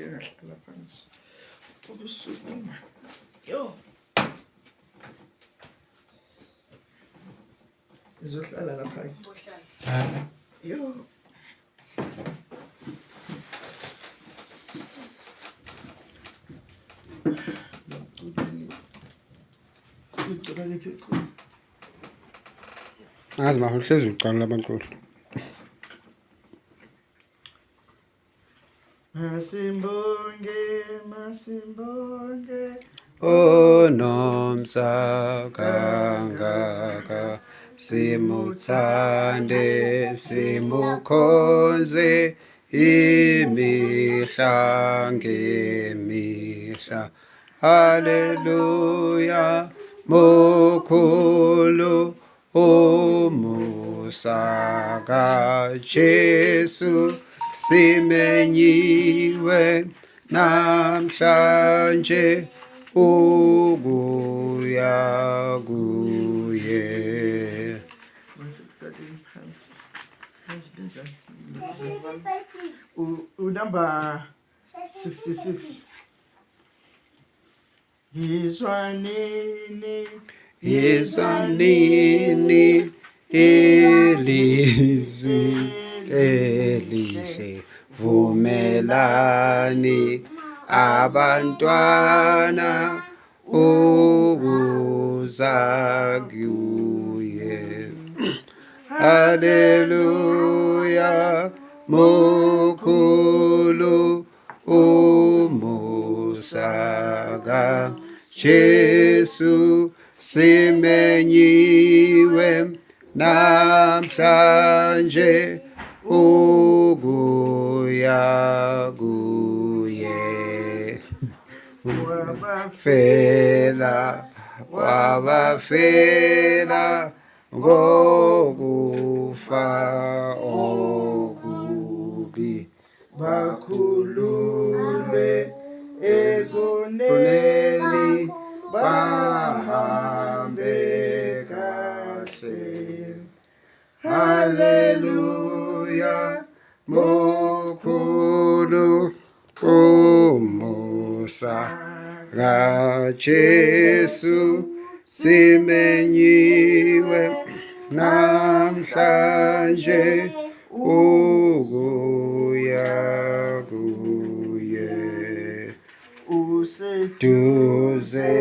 ngeke ngahlala phansi ukusukuma yo izohlala lapha yo Azi mahlezi uqala abantwana. Masimbonge Nomsa kangaka simuthande simukhonze imihla ngemihla. Haleluya mokhulu umusa kaJesu simenyiwe namhlanje ukuya kuye. Number 66. Yizwa nini ilizwi elihle, vumelani abantwana ukuza kuye. Haleluya mokhulu umusa kaJesu simenyiwe namhlanje ukuya kuye. Wabafela ngokufa okubi, bakhululwe egoneni bahambe kahle. Haleluya mokhulu umusa kaJesu simenyiwe namhlanje ukuya kuye. Useduze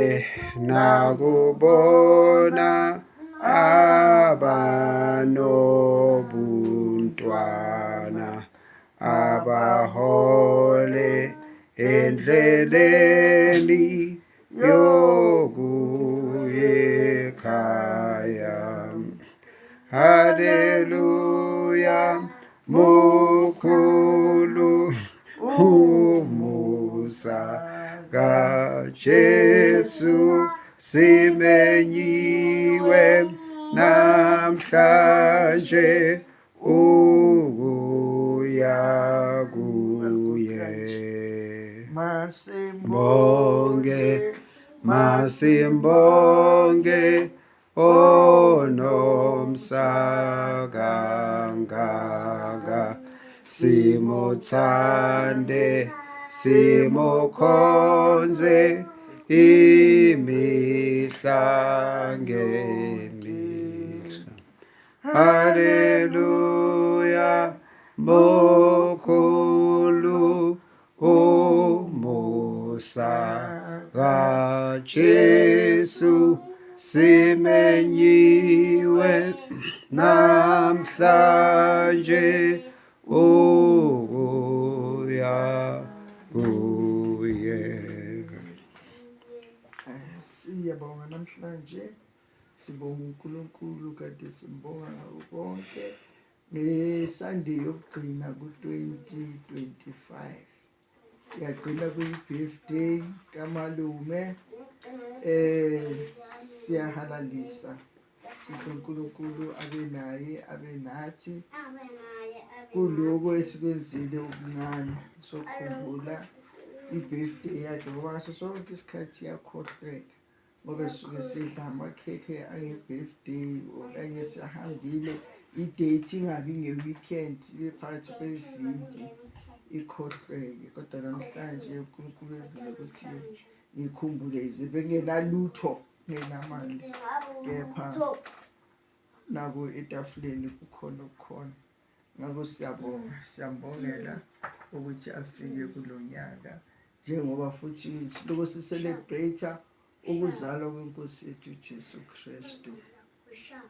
nakubona abanobuntwana abahole endleleni yokuya ekhaya. Haleluya mokhulu umusa kaJesu simenyiwe namhlanje ukuya kuye. Masimbonge onomsa kangaka, simuthande simukhonze imihla ngemihla. Haleluya mokhulu umusa kaJesu simenyiwe namhlanje ukuya kuye. Siyabonga namhlanje, sibonga uNkulunkulu kade simbonga ngakho konke ngeSunday yokugcina ku-2025. Yagcina kuyi-birthday kamalume. Siyahalalisa sithi uNkulunkulu abe naye abe nathi kuloko esikwenzile okuncane. Sokhumbula i-birthday yakhe ngoba ngaso sonke isikhathi iyakhohlweka ngoba suke sidla amakhekhe ange-birthday okanye sihambile i-date ingabi nge-weekend ibe phakathi kweviki. ikhohlweke, kodwa namhlanje uNkulunkulu wenzile ukuthi ngikhumbule ize bengenalutho ngenamali, kepha nako etafuleni kukhona okukhona. Ngakho siyambongela ukuthi afike kulo nyaka, njengoba futhi siloko sicelebrate ukuzalwa kwenkosi yethu Jesu Kristu.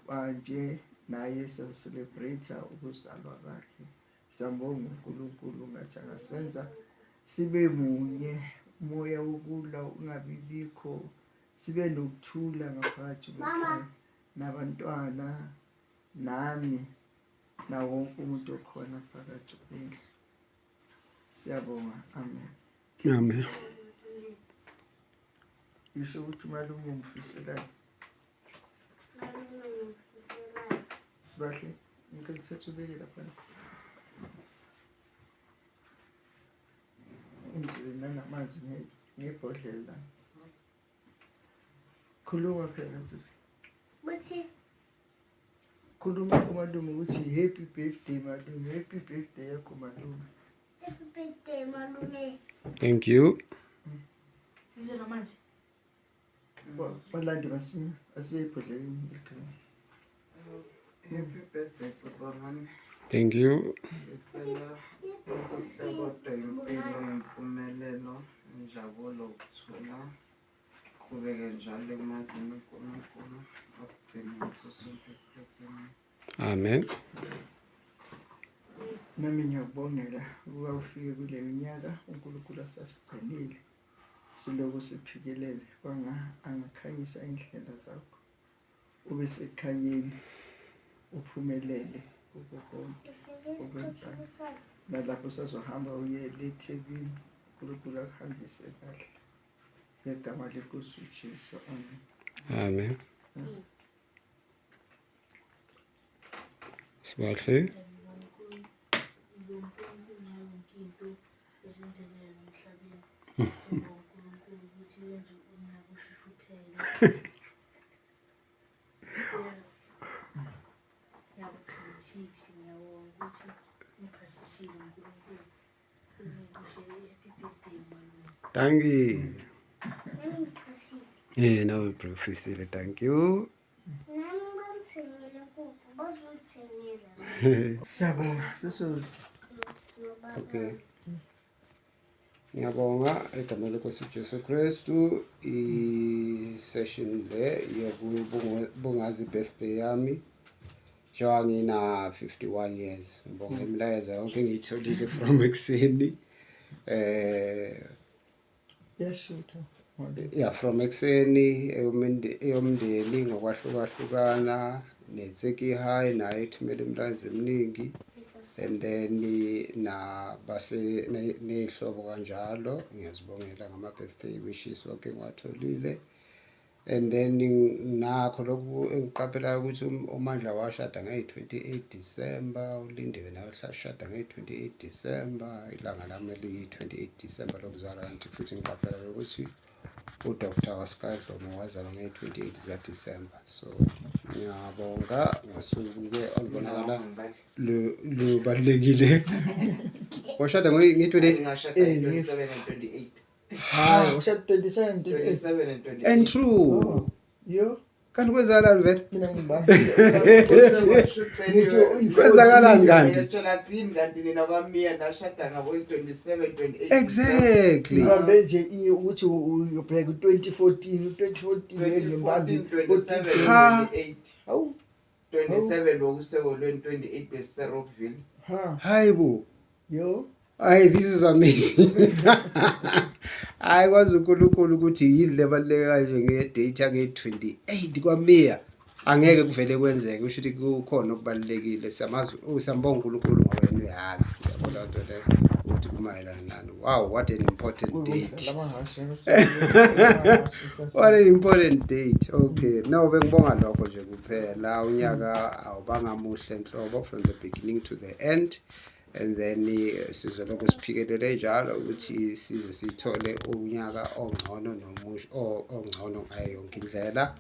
Manje naye siyacelebrate ukuzalwa kwakhe. Siyambonga uNkulunkulu ngathi angasenza sibe munye, umoya wokulwa ungabibikho, sibe nokuthula ngaphakathi kwethu, nabantwana nami nawo wonke umuntu okhona phakathi kwendlu. Siyabonga, amen. Amen. Isho ukuthi umalume ungifiselayo. Sibahle, ngicela uthethe ubeke lapha. Unzile nanamanzi ngebhodlela. Khuluma phela sisi. Khuluma kumalume ukuthi happy birthday malume, happy birthday yakho malume. Happy birthday malume. Thank you. Ngizwe namanzi. Balandi basini asiyibhodleleni ekhaya. Happy birthday Baba. Thank you. Ngisela kodwa impilo impumelelo injabulo ukuthula qhubeke njalo emazini uNkulunkulu akugcine ngaso sonke isikhathi. Amen. Nami ngiyakubongela ukuba ufike kule minyaka uNkulunkulu asasigcinile, siloko siphikelele angakhanyisa indlela zakho, ube sekhanyeni, uphumelele kukho konke okwenzayo. Nalapho usazohamba uye eThekwini, uNkulunkulu akuhambise kahle, ngegama lenkosi uJesu, amen. Amen. Sibahle. Thank you. Yeah, now we professor. Thank you. Siyabonga sesol. Okay. Ngiyabonga egameni lenkosi uJesu Kristu i-session le yokubungaza birthday yami. Njengoba ngina 51 years. Ngibonga imilayezo yonke engiyitholile from ekseni. Yashutha. Yeah, from ekseni eyomndeni ngokwahlukahlukana neTseki High nayo ithumela imilayezo eminingi. And then na base nehlobo kanjalo ngiyazibongela ngama birthday wishes wonke ngiwatholile. And then nakho lokhu engiqaphela ukuthi uMandla washada nge-28 December, uLindile naye washada nge-28 December, ilanga lami liyi-28 December lokuzalwa, kanti futhi ngiqaphela ukuthi uDr. Wasikadlomo wazalwa nge-28 zika December. So ngiyabonga ngosuku-ke olubonakala lubalulekile. Washada nge-28 Ngashada 27 and 28. Hayi, ushada 27 and 27 and 28. and true. Yo, Kanti kwenzakalani vele? mina ngibamba. Kwenzakalani kanti? Ngiyatshela thini kanti nina kwamiya nashada ngabo 27 28. Exactly. Ngibambe nje ukuthi uyobheka 2014 ngembambi 27 Ha. 28. Hawu, 27 bokusekolweni 28 beSerockville. ha, Hayibo. yo. Hayi, this is amazing. Hayi kwazi uNkulunkulu ukuthi yini lebaluleke kanje ngedate yange-28 kwaMiya. Angeke kuvele kwenzeke, usho ukuthi kukhona okubalulekile. Siyambonga uNkulunkulu ngoba yena uyazi. Yabona into le ukuthi kumayelana nani. Wow, what an important date. What an important date. Okay. No, bengibonga lokho nje kuphela. Unyaka awubangamuhle nhlobo from the beginning to the end. And then sizoloko siphikelele njalo ukuthi size sithole unyaka ongcono nomusha ongcono ngayo yonke indlela.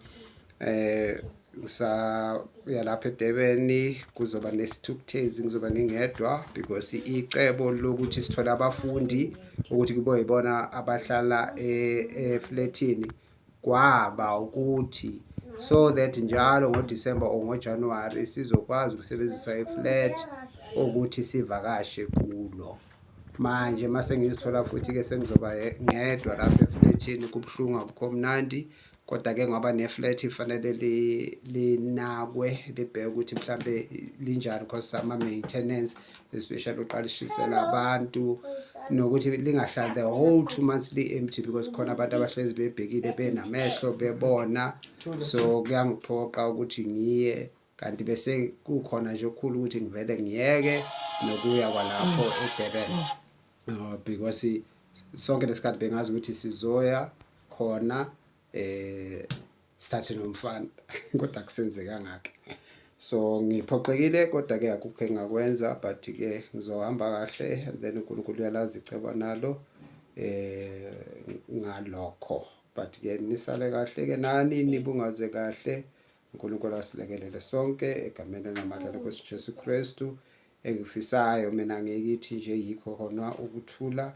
lapha eDurban kuzoba nesithukuthezi, ngizoba ngingedwa because icebo lokuthi sithole abafundi ukuthi kube yibona abahlala eflatini kwaba ukuthi so that njalo ngoDisemba or ngoJanuwari sizokwazi ukusebenzisa iflat ukuthi sivakashe kulo. Manje mase ngizithola futhi-ke sengizoba ngedwa lapha eflatini kubuhlungu akukho mnandi, kodwa-ke ngoba neflat ifanele linakwe libheke ukuthi mhlambe linjani because ama-maintenance especially uqalishisela abantu nokuthi lingahlali the whole 2 months li-empty because khona abantu abahlezi bebhekile benamehlo bebona. So kuyangiphoqa ukuthi ngiye, kanti bese kukhona nje okukhulu ukuthi ngivele ngiyeke nokuya kwalapho eDurban because sonke lesikhathi bengazi ukuthi sizoya khona sithathe nomfana kodwa kusenzekanga-ke. So ngiphoxekile, kodwa-ke akukho engakwenza, but-ke ngizohamba kahle and then uNkulunkulu uyalazi icebo nalo ngalokho. But-ke nisale kahle-ke nani nibungaze kahle, uNkulunkulu asilekelele sonke egameni namandla lenkosi Jesu Kristu. Engifisayo mina ngikithi nje yikho khona ukuthula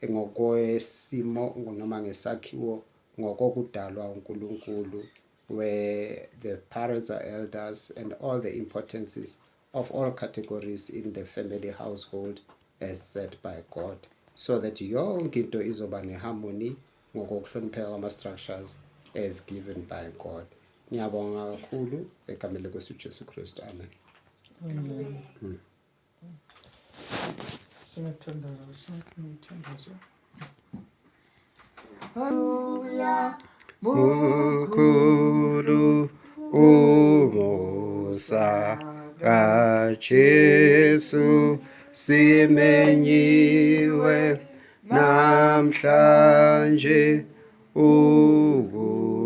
ngokwesimo noma ngesakhiwo ngokokudalwa uNkulunkulu, where the parents are elders and all the importances of all categories in the family household as set by God, so that yonke into izoba neharmony ngokuhlonipheka kwama-structures as given by God. Ngiyabonga kakhulu egameni lenkosi Jesu Kristu, amen. Hallelujah. Mukhulu umusa kaJesu simenyiwe namhlanje ubuya